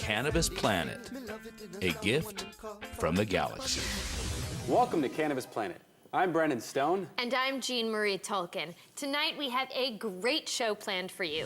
Cannabis Planet, a gift from the galaxy. Welcome to Cannabis Planet. I'm Brendan Stone. And I'm Jean Marie Tolkien. Tonight we have a great show planned for you.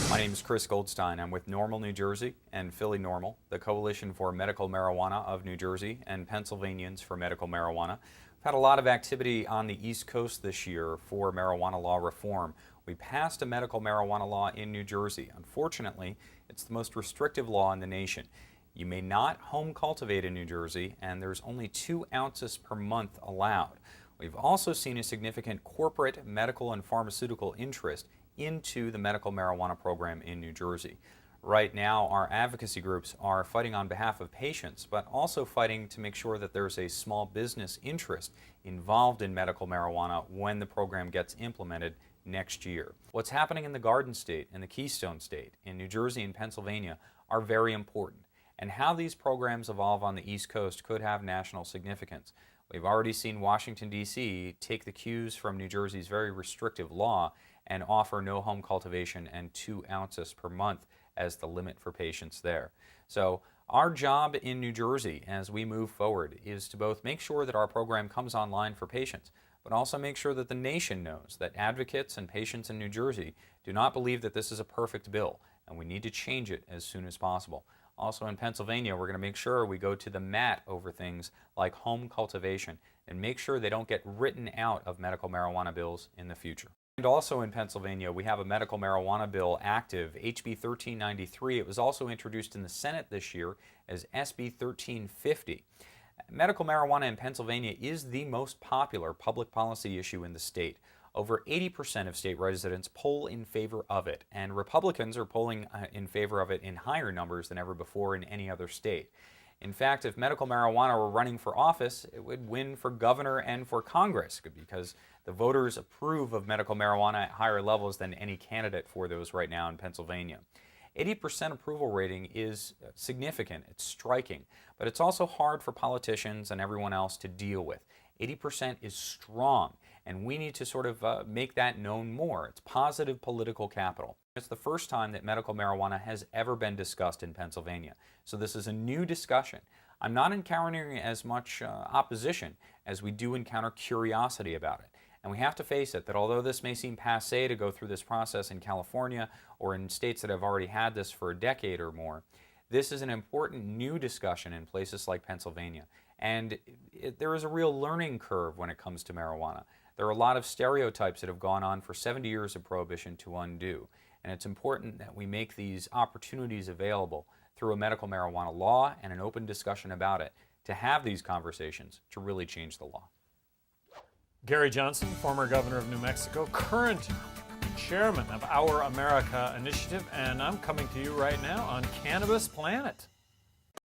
My name is Chris Goldstein. I'm with NORML New Jersey and Philly NORML, the Coalition for Medical Marijuana of New Jersey and Pennsylvanians for Medical Marijuana. We've had a lot of activity on the East Coast this year for marijuana law reform. We passed a medical marijuana law in New Jersey. Unfortunately, it's the most restrictive law in the nation. You may not home cultivate in New Jersey, and there's only 2 ounces per month allowed. We've also seen a significant corporate, medical, and pharmaceutical interest into the medical marijuana program in New Jersey. Right now, our advocacy groups are fighting on behalf of patients, but also fighting to make sure that there's a small business interest involved in medical marijuana when the program gets implemented next year. What's happening in the Garden State and the Keystone State, in New Jersey and Pennsylvania, are very important. And how these programs evolve on the East Coast could have national significance. We've already seen Washington, D.C. take the cues from New Jersey's very restrictive law and offer no home cultivation and 2 ounces per month as the limit for patients there. So our job in New Jersey as we move forward is to both make sure that our program comes online for patients, but also make sure that the nation knows that advocates and patients in New Jersey do not believe that this is a perfect bill, and we need to change it as soon as possible. Also in Pennsylvania, we're going to make sure we go to the mat over things like home cultivation and make sure they don't get written out of medical marijuana bills in the future. And also in Pennsylvania, we have a medical marijuana bill active, HB 1393. It was also introduced in the Senate this year as SB 1350. Medical marijuana in Pennsylvania is the most popular public policy issue in the state. Over 80% of state residents poll in favor of it, and Republicans are polling in favor of it in higher numbers than ever before in any other state. In fact, if medical marijuana were running for office, it would win for governor and for Congress because the voters approve of medical marijuana at higher levels than any candidate for those right now in Pennsylvania. 80% approval rating is significant, it's striking, but it's also hard for politicians and everyone else to deal with. 80% is strong, and we need to sort of make that known more. It's positive political capital. It's the first time that medical marijuana has ever been discussed in Pennsylvania, so this is a new discussion. I'm not encountering as much opposition as we do encounter curiosity about it. And we have to face it that although this may seem passé to go through this process in California or in states that have already had this for a decade or more, this is an important new discussion in places like Pennsylvania. And there is a real learning curve when it comes to marijuana. There are a lot of stereotypes that have gone on for 70 years of prohibition to undo. And it's important that we make these opportunities available through a medical marijuana law and an open discussion about it to have these conversations to really change the law. Gary Johnson, former governor of New Mexico, current chairman of Our America Initiative, and I'm coming to you right now on Cannabis Planet.